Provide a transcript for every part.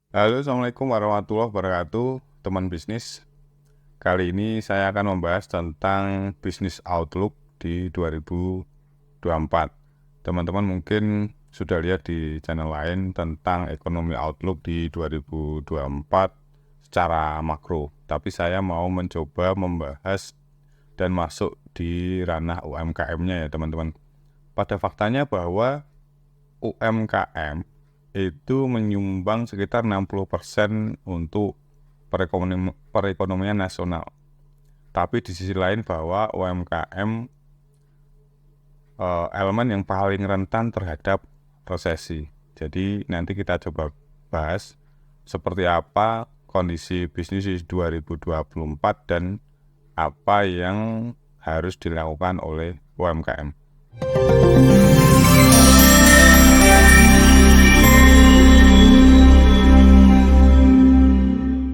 Halo, Assalamualaikum warahmatullahi wabarakatuh, teman bisnis. Kali ini saya akan membahas tentang bisnis outlook di 2024. Teman-teman mungkin sudah lihat di channel lain tentang ekonomi outlook di 2024 secara makro. Tapi saya mau mencoba membahas dan masuk di ranah UMKM-nya ya teman-teman. Pada faktanya bahwa UMKM itu menyumbang sekitar 60% untuk perekonomian nasional. Tapi di sisi lain bahwa UMKM elemen yang paling rentan terhadap resesi. Jadi nanti kita coba bahas seperti apa kondisi bisnis di 2024 dan apa yang harus dilakukan oleh UMKM.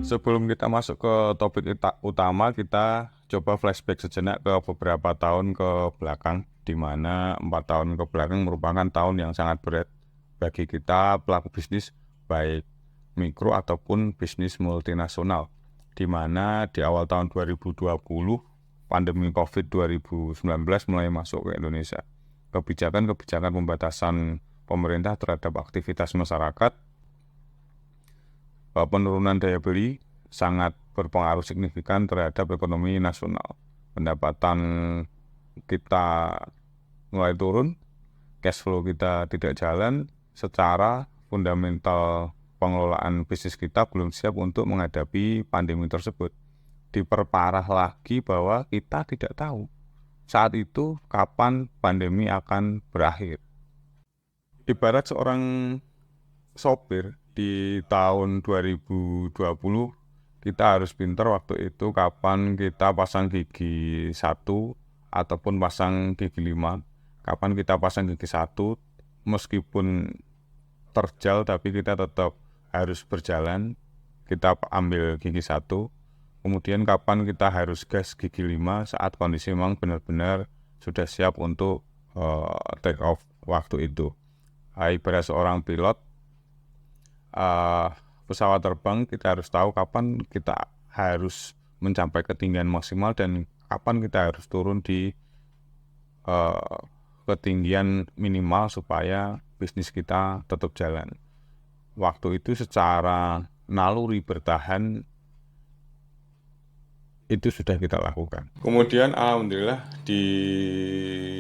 Sebelum kita masuk ke topik utama, kita coba flashback sejenak ke beberapa tahun ke belakang, di mana 4 tahun ke belakang merupakan tahun yang sangat berat bagi kita pelaku bisnis, baik mikro ataupun bisnis multinasional, di mana di awal tahun 2020, pandemi COVID-19 mulai masuk ke Indonesia. Kebijakan-kebijakan pembatasan pemerintah terhadap aktivitas masyarakat, penurunan daya beli sangat berpengaruh signifikan terhadap ekonomi nasional. Pendapatan kita mulai turun, cash flow kita tidak jalan, secara fundamental pengelolaan bisnis kita belum siap untuk menghadapi pandemi tersebut. Diperparah lagi bahwa kita tidak tahu saat itu kapan pandemi akan berakhir. Ibarat seorang sopir di tahun 2020, kita harus pintar waktu itu kapan kita pasang gigi 1 ataupun pasang gigi 5. Kapan kita pasang gigi 1, meskipun terjal tapi kita tetap harus berjalan, kita ambil gigi 1. Kemudian kapan kita harus gas gigi 5 saat kondisi memang benar-benar sudah siap untuk take off waktu itu. Ibarat seorang pilot, pesawat terbang, kita harus tahu kapan kita harus mencapai ketinggian maksimal dan kapan kita harus turun di ketinggian minimal supaya bisnis kita tetap jalan. Waktu itu secara naluri bertahan itu sudah kita lakukan. Kemudian alhamdulillah di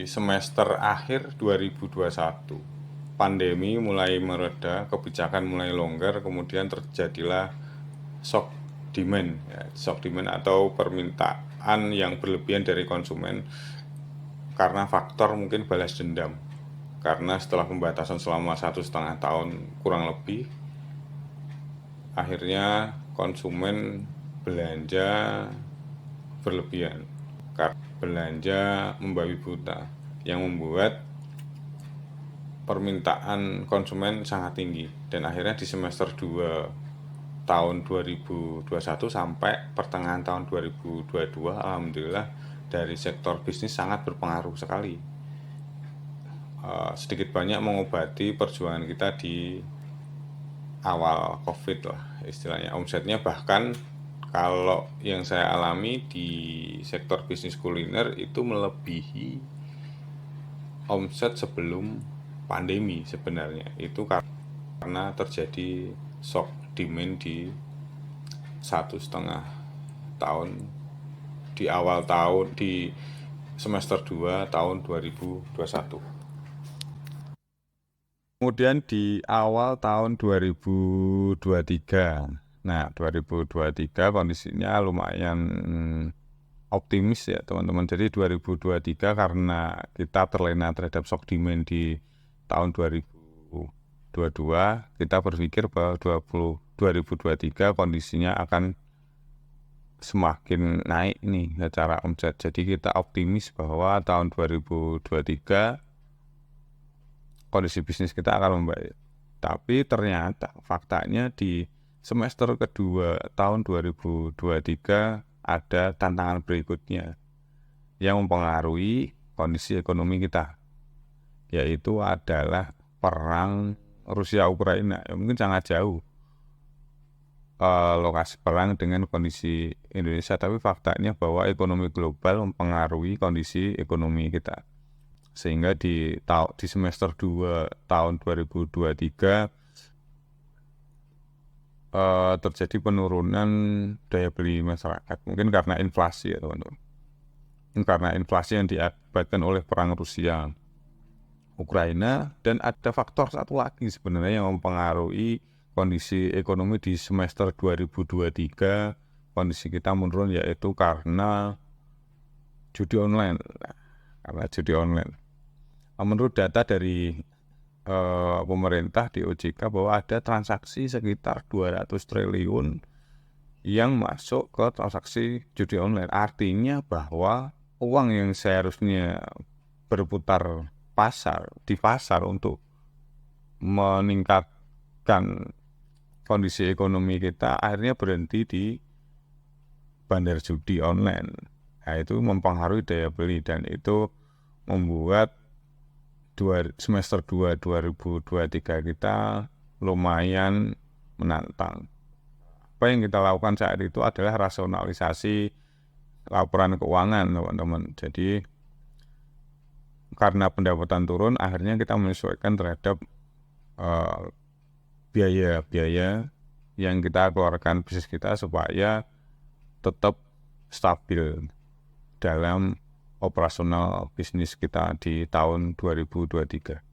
semester akhir 2021 pandemi mulai mereda, kebijakan mulai longgar, kemudian terjadilah shock demand, shock demand atau permintaan yang berlebihan dari konsumen karena faktor mungkin balas dendam. Karena setelah pembatasan selama 1,5 tahun kurang lebih, akhirnya konsumen belanja berlebihan, belanja membabi buta, yang membuat permintaan konsumen sangat tinggi. Dan akhirnya di semester 2 tahun 2021 sampai pertengahan tahun 2022, alhamdulillah dari sektor bisnis sangat berpengaruh sekali, sedikit banyak mengobati perjuangan kita di awal COVID lah istilahnya. Omsetnya bahkan kalau yang saya alami di sektor bisnis kuliner itu melebihi omset sebelum pandemi sebenarnya. Itu karena terjadi shock demand di 1,5 tahun, di awal tahun, di semester 2 tahun 2021. Kemudian di awal tahun 2023. Nah, 2023 kondisinya lumayan optimis ya teman-teman. Jadi 2023 karena kita terlena terhadap shock demand di tahun 2022, kita berpikir bahwa 2023 kondisinya akan semakin naik nih secara omset. Jadi kita optimis bahwa tahun 2023 kondisi bisnis kita akan membaik. Tapi ternyata faktanya di semester kedua tahun 2023 ada tantangan berikutnya yang mempengaruhi kondisi ekonomi kita, yaitu adalah perang Rusia-Ukraina. Ya, mungkin sangat jauh lokasi perang dengan kondisi Indonesia, tapi faktanya bahwa ekonomi global mempengaruhi kondisi ekonomi kita. Sehingga di semester 2 tahun 2023 terjadi penurunan daya beli masyarakat. Mungkin karena inflasi ya teman-teman. Karena inflasi yang diakibatkan oleh perang Rusia Ukraina, dan ada faktor satu lagi sebenarnya yang mempengaruhi kondisi ekonomi di semester 2023 kondisi kita menurun, yaitu karena judi online. Menurut data dari pemerintah di OJK bahwa ada transaksi sekitar 200 triliun yang masuk ke transaksi judi online. Artinya bahwa uang yang seharusnya berputar di pasar untuk meningkatkan kondisi ekonomi kita akhirnya berhenti di bandar judi online. Nah, itu mempengaruhi daya beli, dan itu membuat semester 2 2023 kita lumayan menantang. Apa yang kita lakukan saat itu adalah rasionalisasi laporan keuangan, teman-teman. Jadi karena pendapatan turun, akhirnya kita menyesuaikan terhadap biaya-biaya yang kita keluarkan bisnis kita supaya tetap stabil dalam operasional bisnis kita di tahun 2023.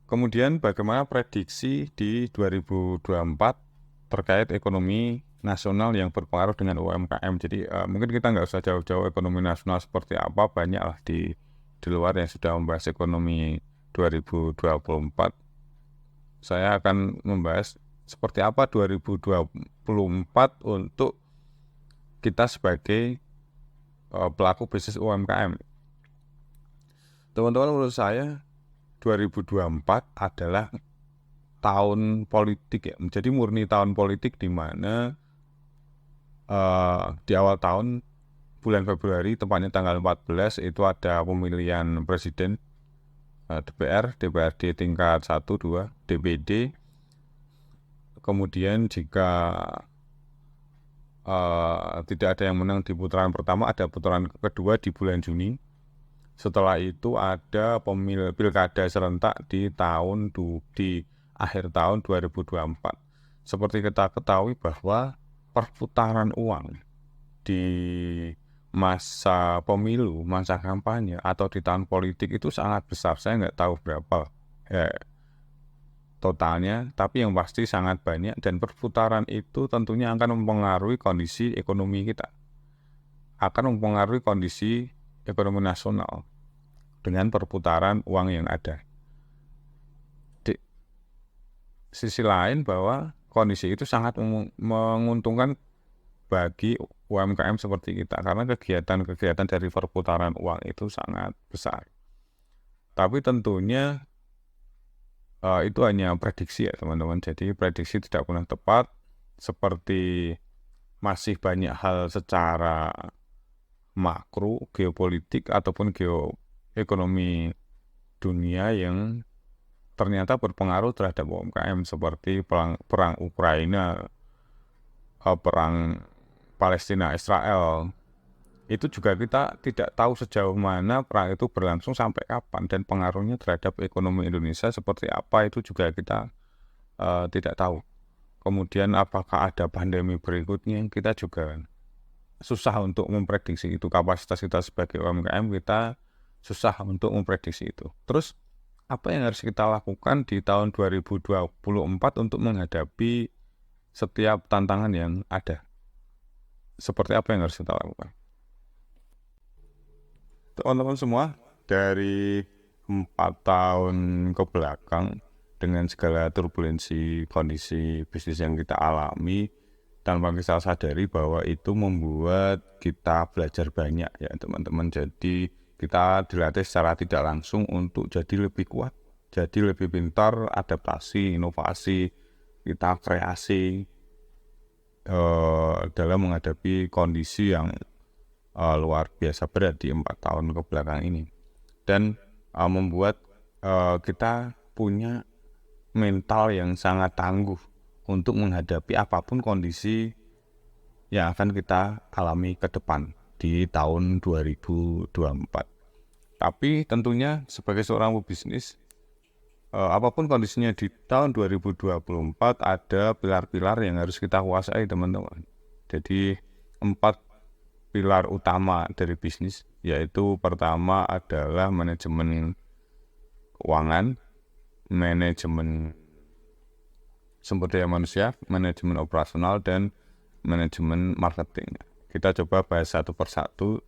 Kemudian bagaimana prediksi di 2024 terkait ekonomi nasional yang berpengaruh dengan UMKM. Jadi mungkin kita nggak usah jauh-jauh ekonomi nasional seperti apa, banyak lah di luar yang sudah membahas ekonomi 2024. Saya akan membahas seperti apa 2024 untuk kita sebagai pelaku bisnis UMKM. Teman-teman, menurut saya 2024 adalah tahun politik ya, menjadi murni tahun politik, di mana di awal tahun bulan Februari, tepatnya tanggal 14 itu ada pemilihan presiden, DPRD tingkat 1, 2, DPD. Kemudian jika tidak ada yang menang di putaran pertama, ada putaran kedua di bulan Juni. Setelah itu ada pilkada serentak di akhir tahun 2024. Seperti kita ketahui bahwa perputaran uang di masa pemilu, masa kampanye, atau di tahun politik itu sangat besar. Saya nggak tahu berapa totalnya, tapi yang pasti sangat banyak, dan perputaran itu tentunya akan mempengaruhi kondisi ekonomi kita, akan mempengaruhi kondisi ekonomi nasional dengan perputaran uang yang ada. Di sisi lain, bahwa kondisi itu sangat menguntungkan bagi UMKM seperti kita, karena kegiatan-kegiatan dari perputaran uang itu sangat besar. Tapi tentunya itu hanya prediksi ya teman-teman, jadi prediksi tidak pernah tepat, seperti masih banyak hal secara makro, geopolitik ataupun geoekonomi dunia yang ternyata berpengaruh terhadap UMKM, seperti perang Ukraina, perang Palestina Israel. Itu juga kita tidak tahu sejauh mana perang itu berlangsung sampai kapan, dan pengaruhnya terhadap ekonomi Indonesia seperti apa, itu juga kita tidak tahu. Kemudian apakah ada pandemi berikutnya, kita juga susah untuk memprediksi itu. Kapasitas kita sebagai UMKM, kita susah untuk memprediksi itu. Terus apa yang harus kita lakukan di tahun 2024 untuk menghadapi setiap tantangan yang ada? Seperti apa yang harus kita lakukan? Teman-teman semua, dari 4 tahun ke belakang, dengan segala turbulensi kondisi bisnis yang kita alami, tanpa kita sadari bahwa itu membuat kita belajar banyak ya teman-teman. Jadi kita dilatih secara tidak langsung untuk jadi lebih kuat, jadi lebih pintar, adaptasi, inovasi, kita kreasi dalam menghadapi kondisi yang luar biasa berat di 4 tahun ke belakang ini, dan membuat kita punya mental yang sangat tangguh untuk menghadapi apapun kondisi yang akan kita alami ke depan di tahun 2024. Tapi tentunya sebagai seorang pebisnis, apapun kondisinya di tahun 2024 ada pilar-pilar yang harus kita kuasai, teman-teman. Jadi 4 pilar utama dari bisnis, yaitu pertama adalah manajemen keuangan, manajemen sumber daya manusia, manajemen operasional, dan manajemen marketing. Kita coba bahas satu persatu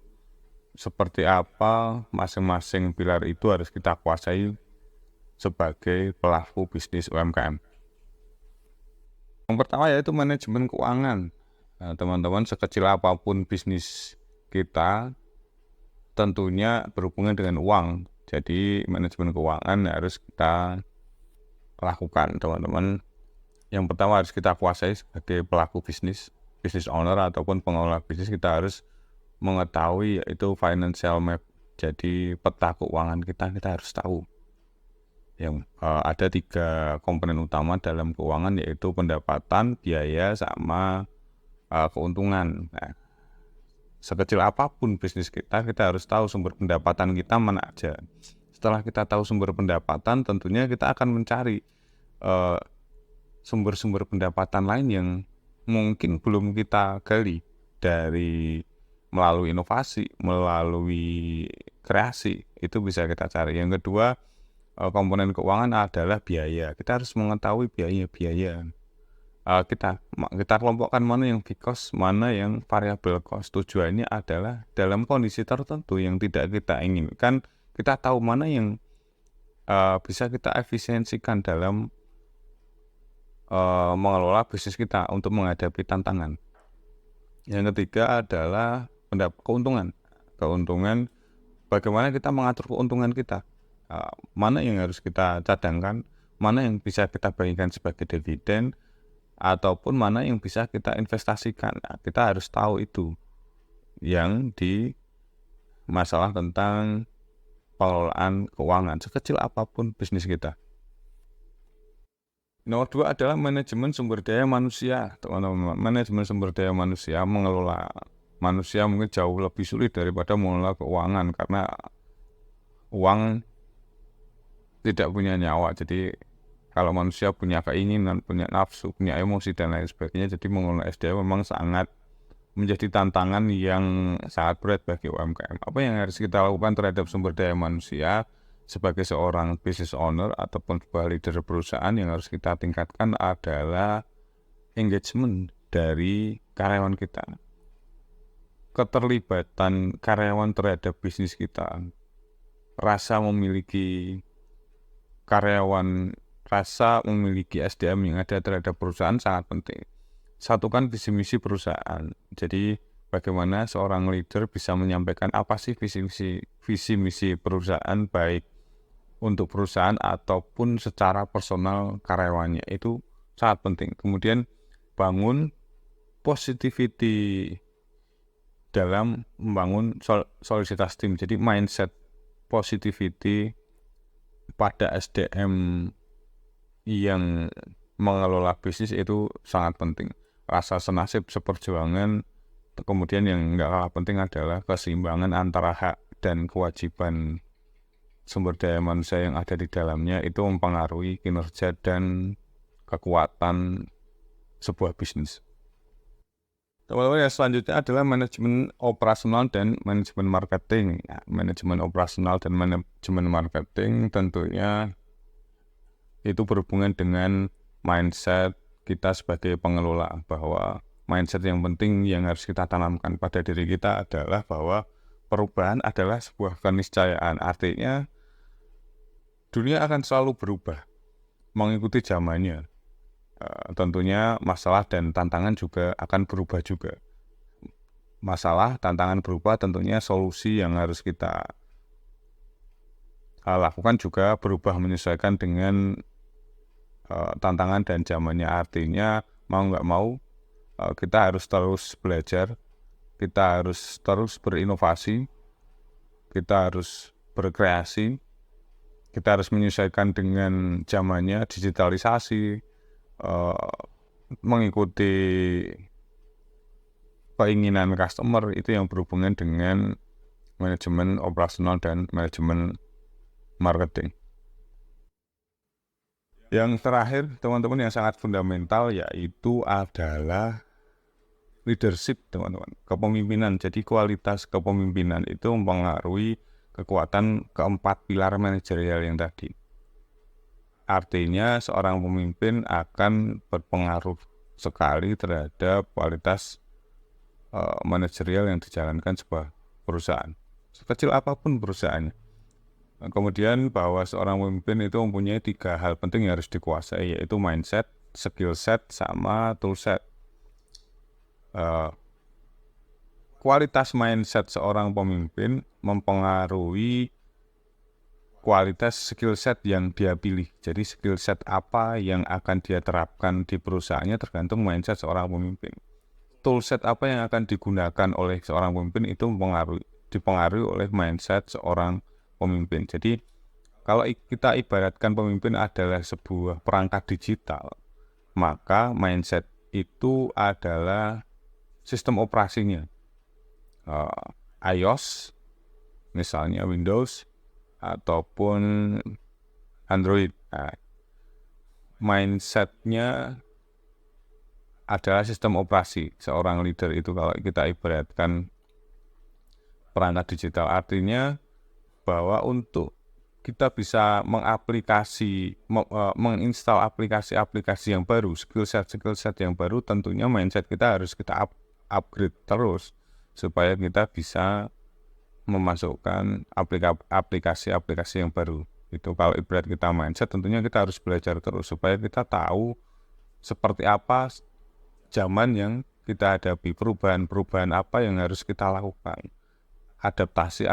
seperti apa masing-masing pilar itu harus kita kuasai sebagai pelaku bisnis UMKM. Yang pertama yaitu manajemen keuangan. Nah, teman-teman, sekecil apapun bisnis kita tentunya berhubungan dengan uang. Jadi manajemen keuangan harus kita lakukan, teman-teman. Yang pertama harus kita kuasai sebagai pelaku bisnis owner ataupun pengelola bisnis. Kita harus mengetahui yaitu financial map. Jadi peta keuangan kita harus tahu. Yang ada 3 komponen utama dalam keuangan, yaitu pendapatan, biaya, sama keuntungan. Nah, sekecil apapun bisnis kita harus tahu sumber pendapatan kita mana aja. Setelah kita tahu sumber pendapatan, tentunya kita akan mencari sumber-sumber pendapatan lain yang mungkin belum kita gali dari melalui inovasi, melalui kreasi, itu bisa kita cari. Yang kedua, komponen keuangan adalah biaya. Kita harus mengetahui biaya. Kita kelompokkan mana yang fixed cost, mana yang variable cost. Tujuannya adalah dalam kondisi tertentu yang tidak kita inginkan, kita tahu mana yang bisa kita efisiensikan dalam mengelola bisnis kita untuk menghadapi tantangan. Yang ketiga adalah keuntungan. Bagaimana kita mengatur keuntungan kita, mana yang harus kita cadangkan, mana yang bisa kita bagikan sebagai dividen, ataupun mana yang bisa kita investasikan. Nah, kita harus tahu itu yang di masalah tentang pengelolaan keuangan sekecil apapun bisnis kita. Nomor 2 adalah manajemen sumber daya manusia, teman-teman. Manajemen sumber daya manusia, mengelola manusia mungkin jauh lebih sulit daripada mengelola keuangan, karena uang tidak punya nyawa. Jadi kalau manusia punya keinginan, punya nafsu, punya emosi, dan lain sebagainya, jadi mengelola SDM memang sangat menjadi tantangan yang sangat berat bagi UMKM. Apa yang harus kita lakukan terhadap sumber daya manusia? Sebagai seorang business owner ataupun sebuah leader perusahaan, yang harus kita tingkatkan adalah engagement dari karyawan kita. Keterlibatan karyawan terhadap bisnis kita. Rasa memiliki karyawan, rasa memiliki SDM yang ada terhadap perusahaan sangat penting. Satukan visi misi perusahaan. Jadi bagaimana seorang leader bisa menyampaikan apa sih visi misi perusahaan, baik untuk perusahaan ataupun secara personal karyawannya, itu sangat penting. Kemudian bangun positivity dalam membangun soliditas tim. Jadi mindset positivity pada SDM yang mengelola bisnis itu sangat penting. Rasa senasib seperjuangan. Kemudian yang nggak kalah penting adalah keseimbangan antara hak dan kewajiban sumber daya manusia yang ada di dalamnya. Itu mempengaruhi kinerja dan kekuatan sebuah bisnis. Teman-teman, yang selanjutnya adalah manajemen operasional dan manajemen marketing. Ya, manajemen operasional dan manajemen marketing tentunya itu berhubungan dengan mindset kita sebagai pengelola, bahwa mindset yang penting yang harus kita tanamkan pada diri kita adalah bahwa perubahan adalah sebuah keniscayaan. Artinya dunia akan selalu berubah mengikuti zamannya. Tentunya masalah dan tantangan juga akan berubah juga. Masalah, tantangan berubah, tentunya solusi yang harus kita lakukan juga berubah menyesuaikan dengan tantangan dan zamannya. Artinya mau nggak mau kita harus terus belajar, kita harus terus berinovasi, kita harus berkreasi, kita harus menyesuaikan dengan zamannya, digitalisasi, mengikuti keinginan customer itu yang berhubungan dengan manajemen operasional dan manajemen marketing. Yang terakhir, teman-teman, yang sangat fundamental yaitu adalah leadership, teman-teman. Kepemimpinan. Jadi kualitas kepemimpinan itu mempengaruhi kekuatan keempat pilar manajerial yang tadi. Artinya seorang pemimpin akan berpengaruh sekali terhadap kualitas manajerial yang dijalankan sebuah perusahaan. Sekecil apapun perusahaannya. Kemudian bahwa seorang pemimpin itu mempunyai 3 hal penting yang harus dikuasai, yaitu mindset, skill set, sama tool set. Kualitas mindset seorang pemimpin mempengaruhi kualitas skill set yang dia pilih. Jadi skill set apa yang akan dia terapkan di perusahaannya tergantung mindset seorang pemimpin. Tool set apa yang akan digunakan oleh seorang pemimpin itu dipengaruhi oleh mindset seorang pemimpin. Jadi kalau kita ibaratkan pemimpin adalah sebuah perangkat digital, maka mindset itu adalah sistem operasinya. iOS, misalnya Windows, ataupun Android. Mindsetnya adalah sistem operasi seorang leader itu kalau kita ibaratkan perangkat digital. Artinya bahwa untuk kita bisa menginstal aplikasi-aplikasi yang baru, skill set yang baru, tentunya mindset kita harus kita upgrade terus supaya kita bisa memasukkan aplikasi-aplikasi yang baru. Itu kalau ibarat kita mindset, tentunya kita harus belajar terus supaya kita tahu seperti apa zaman yang kita hadapi, perubahan apa yang harus kita lakukan, adaptasi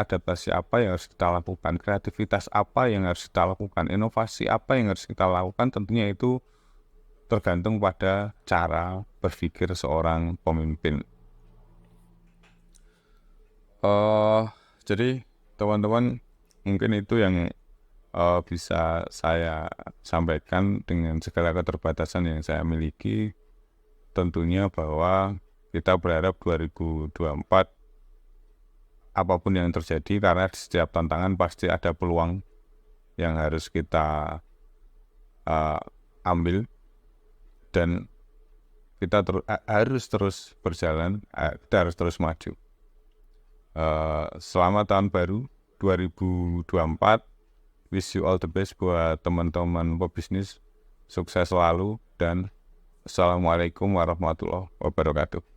apa yang harus kita lakukan, kreativitas apa yang harus kita lakukan, inovasi apa yang harus kita lakukan. Tentunya itu tergantung pada cara berpikir seorang pemimpin. Jadi teman-teman, mungkin itu yang bisa saya sampaikan dengan segala keterbatasan yang saya miliki. Tentunya bahwa kita berharap 2024 apapun yang terjadi, karena di setiap tantangan pasti ada peluang yang harus kita ambil, dan kita harus terus berjalan, kita harus terus maju. Selamat tahun baru 2024. Wish you all the best buat teman-teman pebisnis. Sukses selalu dan Assalamualaikum warahmatullahi wabarakatuh.